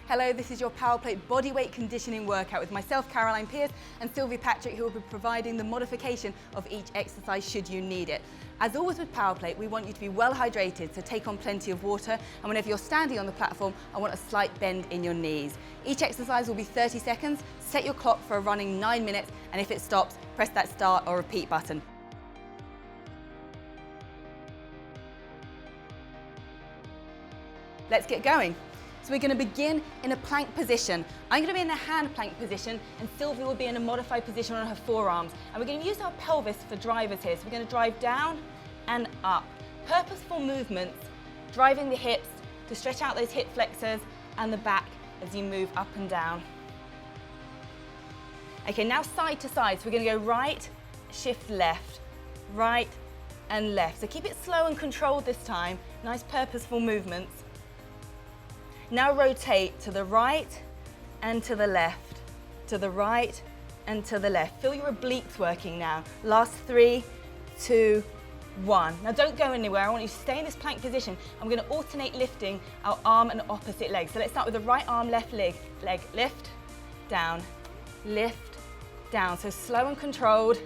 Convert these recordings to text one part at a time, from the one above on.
Hello, this is your PowerPlate bodyweight conditioning workout with myself, Caroline Pierce, and Sylvie Patrick, who will be providing the modification of each exercise should you need it. As always with PowerPlate, we want you to be well hydrated, so take on plenty of water, and whenever you're standing on the platform, I want a slight bend in your knees. Each exercise will be 30 seconds, set your clock for a running 9 minutes, and if it stops, press that start or repeat button. Let's get going. So we're going to begin in a plank position. I'm going to be in a hand plank position and Sylvie will be in a modified position on her forearms. And we're going to use our pelvis for drivers here. So we're going to drive down and up. Purposeful movements, driving the hips to stretch out those hip flexors and the back as you move up and down. Okay, now side to side. So we're going to go right, shift left, right and left. So keep it slow and controlled this time. Nice purposeful movements. Now rotate to the right and to the left, to the right and to the left. Feel your obliques working now. Last 3, 2, 1. Now don't go anywhere. I want you to stay in this plank position. I'm going to alternate lifting our arm and opposite leg. So let's start with the right arm, left leg. Lift, down, lift, down. So slow and controlled.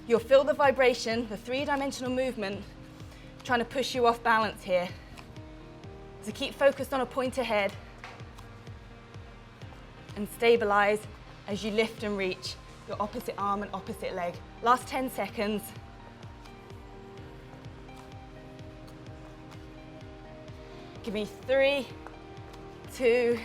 You'll feel the vibration, the three-dimensional movement, trying to push you off balance here. So keep focused on a point ahead and stabilize as you lift and reach your opposite arm and opposite leg. Last 10 seconds. Give me 3, 2,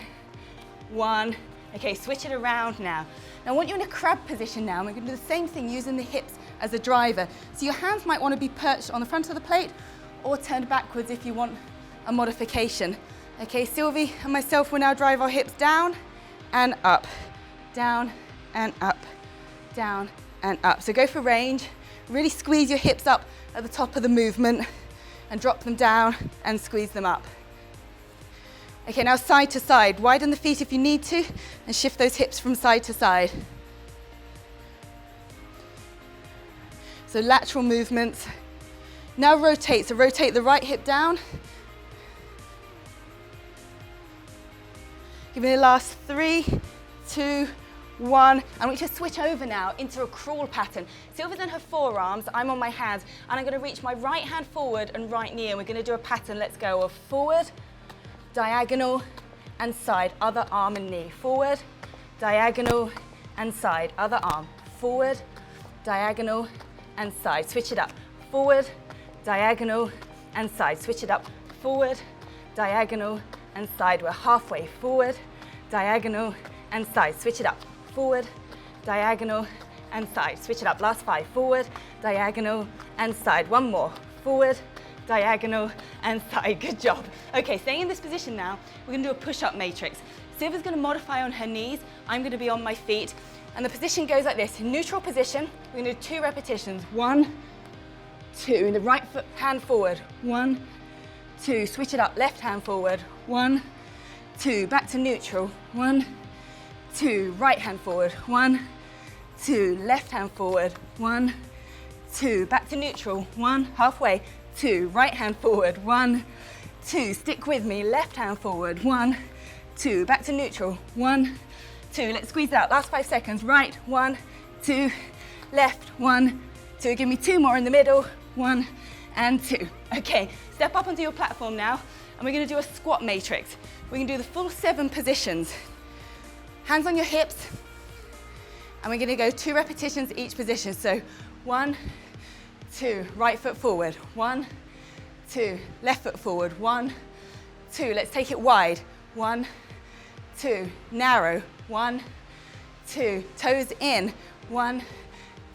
1. Okay, switch it around now. Now I want you in a crab position now. We're going to do the same thing using the hips as a driver. So your hands might want to be perched on the front of the plate or turned backwards if you want a modification. Okay, Sylvie and myself will now drive our hips down and up, down and up, down and up. So go for range, really squeeze your hips up at the top of the movement and drop them down and squeeze them up. Okay, now side to side, widen the feet if you need to and shift those hips from side to side. So lateral movements. Now rotate, so rotate the right hip down. Give me the last 3, 2, 1. I want you to switch over now into a crawl pattern. Sylvie's on her forearms, I'm on my hands, and I'm going to reach my right hand forward and right knee, and we're going to do a pattern. Let's go of forward, diagonal, and side. Other arm and knee. Forward, diagonal, and side. Other arm. Forward, diagonal, and side. Switch it up. Forward, diagonal, and side. Switch it up. Forward, diagonal, and side. We're halfway. Forward, diagonal, and side. Switch it up. Forward, diagonal, and side. Switch it up. Last 5. Forward, diagonal, and side. One more. Forward, diagonal, and side. Good job. Okay, staying in this position now, we're going to do a push-up matrix. Sylvia's going to modify on her knees. I'm going to be on my feet. And the position goes like this. In neutral position, we're going to do 2 repetitions. 1, 2. In the right foot, hand forward. 1, 2. Switch it up. Left hand forward. 1, 2. Back to neutral. 1, 2. Right hand forward. 1, 2. Left hand forward. 1, 2. Back to neutral. 1. Halfway. 2. Right hand forward. 1, 2. Stick with me. Left hand forward. 1, 2. Back to neutral. 1, 2. Let's squeeze it out. Last 5 seconds. Right. 1, 2. Left. 1, 2. Give me 2 more in the middle. 1 and 2. Okay, step up onto your platform now, and we're going to do a squat matrix. We can do the full 7 positions. Hands on your hips, and we're going to go 2 repetitions each position. So 1, 2, right foot forward. 1, 2, left foot forward. 1, 2. Let's take it wide. 1, 2, narrow. 1, 2, toes in. 1,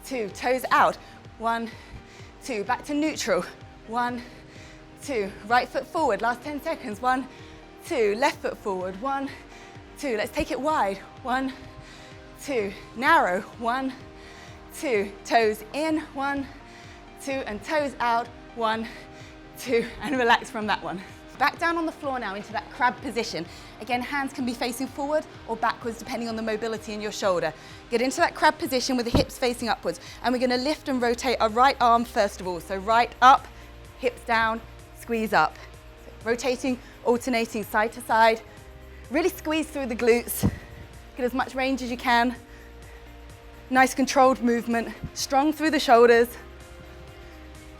2, toes out. 1, 2, back to neutral. 1, 2, right foot forward. Last 10 seconds. 1, 2, left foot forward. 1, 2, let's take it wide. 1, 2, narrow. 1, 2, toes in. 1, 2, and toes out. 1, 2, and relax from that one. Back down on the floor now into that crab position. Again, hands can be facing forward or backwards depending on the mobility in your shoulder. Get into that crab position with the hips facing upwards, and we're going to lift and rotate our right arm first of all. So right up, hips down, squeeze up. So rotating, alternating side to side, Really squeeze through the glutes. Get as much range as you can. Nice controlled movement. Strong through the shoulders.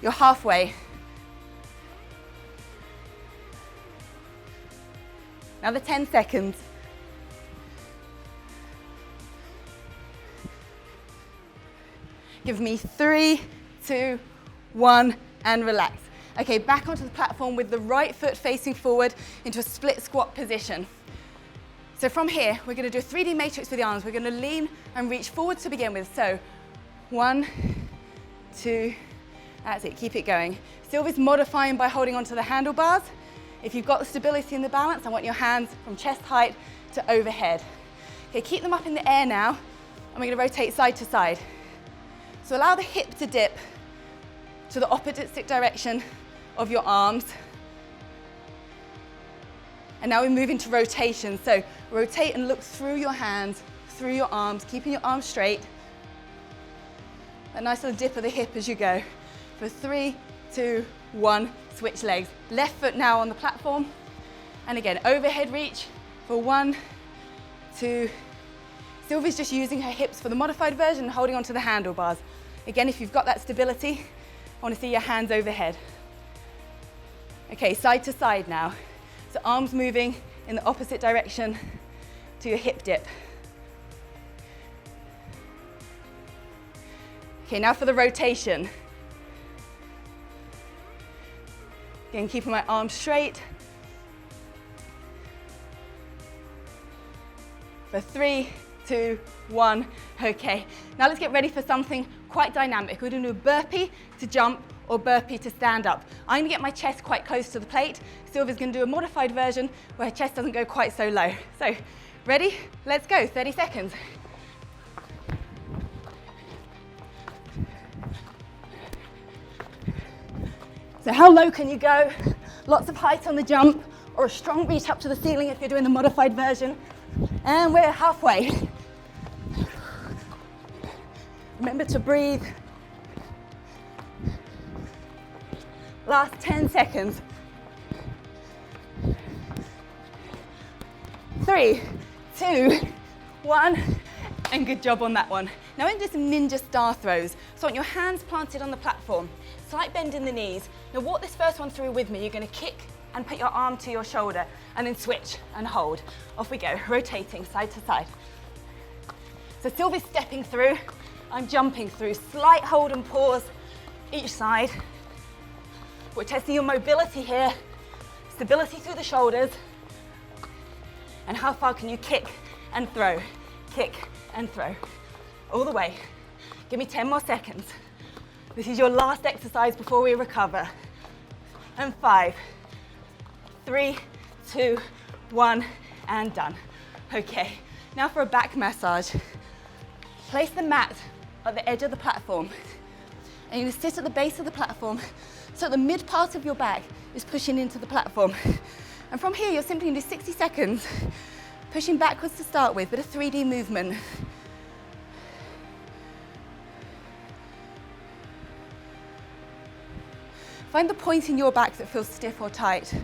You're halfway. Another 10 seconds. Give me 3, 2, 1, and relax. Okay, back onto the platform with the right foot facing forward into a split squat position. So from here, we're going to do a 3D matrix with the arms. We're going to lean and reach forward to begin with. So 1, 2, that's it, keep it going. Sylvie's modifying by holding onto the handlebars. If you've got the stability and the balance, I want your hands from chest height to overhead. Okay, keep them up in the air now, and we're going to rotate side to side. So allow the hip to dip to the opposite direction of your arms. And now we move into rotation. So rotate and look through your hands, through your arms, keeping your arms straight. A nice little dip of the hip as you go. For 3, 2, 1, switch legs. Left foot now on the platform. And again, overhead reach for 1, 2. Sylvie's just using her hips for the modified version and holding onto the handlebars. Again, if you've got that stability, I want to see your hands overhead. Okay, side to side now. So arms moving in the opposite direction to your hip dip. Okay, now for the rotation. Again, keeping my arms straight. For 3, 2, 1, okay. Now let's get ready for something quite dynamic. We're going to do a burpee to jump or burpee to stand up. I'm going to get my chest quite close to the plate. Sylvia's going to do a modified version where her chest doesn't go quite so low. So, ready? Let's go, 30 seconds. So how low can you go? Lots of height on the jump, or a strong reach up to the ceiling if you're doing the modified version. And we're halfway. Remember to breathe. Last 10 seconds. 3, 2, 1, and good job on that one. Now we're going to do some ninja star throws. So I want your hands planted on the platform, slight bend in the knees. Now walk this first one through with me. You're going to kick and put your arm to your shoulder, and then switch and hold. Off we go, rotating side to side. So Sylvie's stepping through, I'm jumping through. Slight hold and pause each side. We're testing your mobility here, stability through the shoulders, and how far can you kick and throw, kick and throw, all the way. Give me 10 more seconds. This is your last exercise before we recover. And 5, 3, 2, 1, and done. Okay, now for a back massage. Place the mat at the edge of the platform, and you're going to sit at the base of the platform so the mid part of your back is pushing into the platform. And from here, you're simply going to do 60 seconds, pushing backwards to start with, but a 3D movement. Find the point in your back that feels stiff or tight.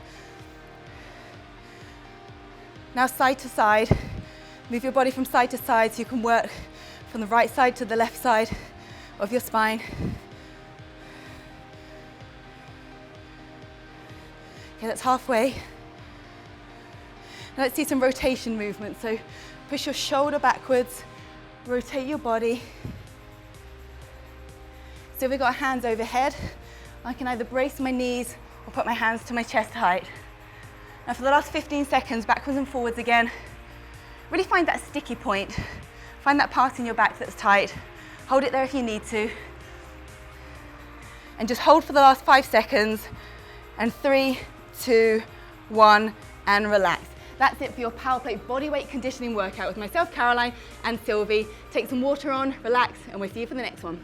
Now side to side. Move your body from side to side so you can work from the right side to the left side of your spine. Okay, that's halfway. Now let's do some rotation movement. So push your shoulder backwards, rotate your body. So we've got our hands overhead. I can either brace my knees or put my hands to my chest height. Now for the last 15 seconds, backwards and forwards again. Really find that sticky point. Find that part in your back that's tight. Hold it there if you need to. And just hold for the last 5 seconds. And 3, 2, 1, and relax. That's it for your Power Plate bodyweight conditioning workout with myself, Caroline, and Sylvie. Take some water on, relax, and we'll see you for the next one.